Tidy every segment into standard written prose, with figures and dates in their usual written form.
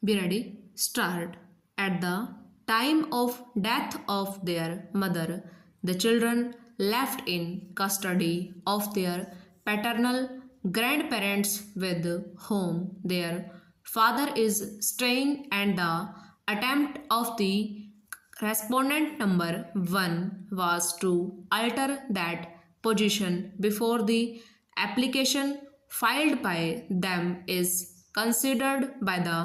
Be ready. Start. At the time of death of their mother, the children left in custody of their paternal grandparents with whom their father is staying, and the attempt of the respondent number 1 was to alter that position before the application filed by them is considered by the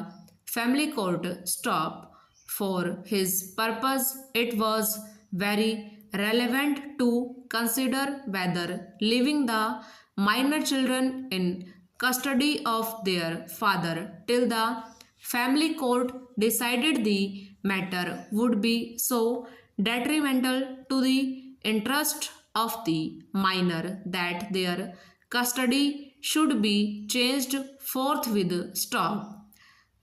family court. Stop. For his purpose, it was very relevant to consider whether leaving the minor children in custody of their father till the family court decided the matter would be so detrimental to the interest of the minor that their custody should be changed forthwith. Stop.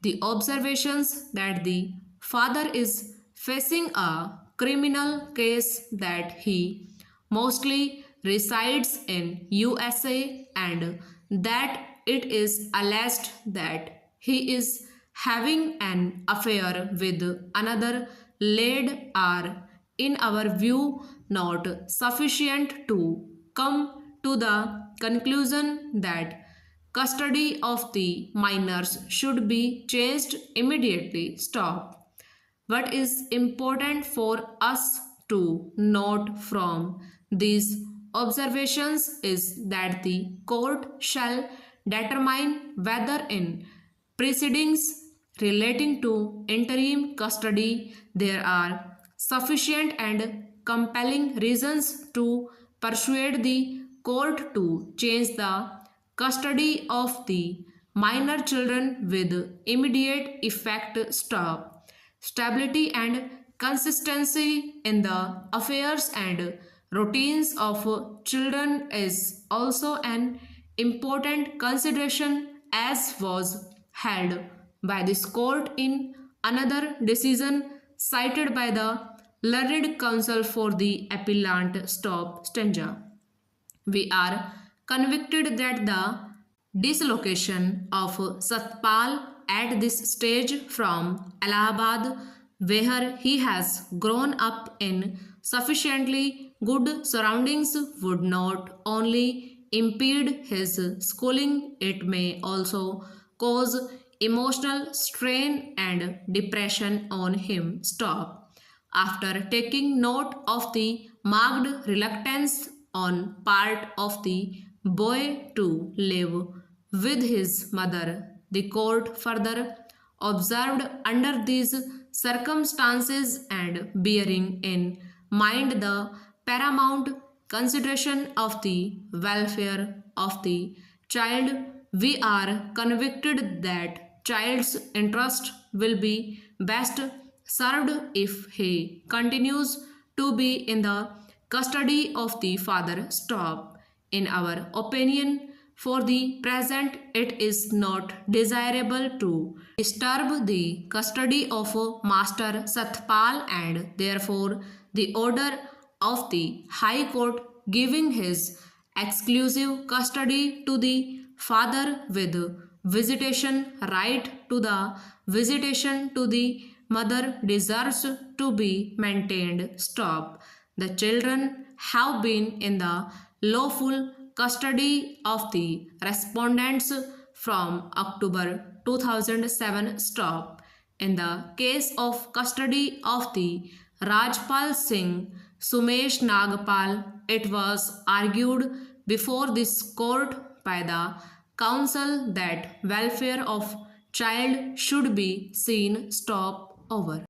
The observations that the father is facing a criminal case, that he mostly resides in USA, and that it is alleged that he is having an affair with another lady, are in our view not sufficient to come to the conclusion that custody of the minors should be changed immediately. Stop. What is important for us to note from these observations is that the court shall determine whether in proceedings relating to interim custody there are sufficient and compelling reasons to persuade the court to change the custody of the minor children with immediate effect. Stop. Stability and consistency in the affairs and routines of children is also an important consideration, as was held by this court in another decision cited by the learned counsel for the appellant. Stop. Stanza. We are convicted that the dislocation of Satpal at this stage from Allahabad, where he has grown up in sufficiently good surroundings, would not only impede his schooling, it may also cause emotional strain and depression on him. Stop. After taking note of the marked reluctance on part of the boy to live with his mother, the court further observed, under these circumstances and bearing in mind the paramount consideration of the welfare of the child, we are convicted that child's interest will be best served if he continues to be in the custody of the father. Stop. In our opinion, for the present, it is not desirable to disturb the custody of Master Satpal, and therefore the order of the High Court giving his exclusive custody to the father with visitation right to the visitation to the mother deserves to be maintained. Stop. The children have been in the lawful custody of the respondents from October 2007. Stop. In the case of custody of the Rajpal Singh Sumesh Nagpal, it was argued before this court by the counsel that welfare of child should be seen. Stop. Over.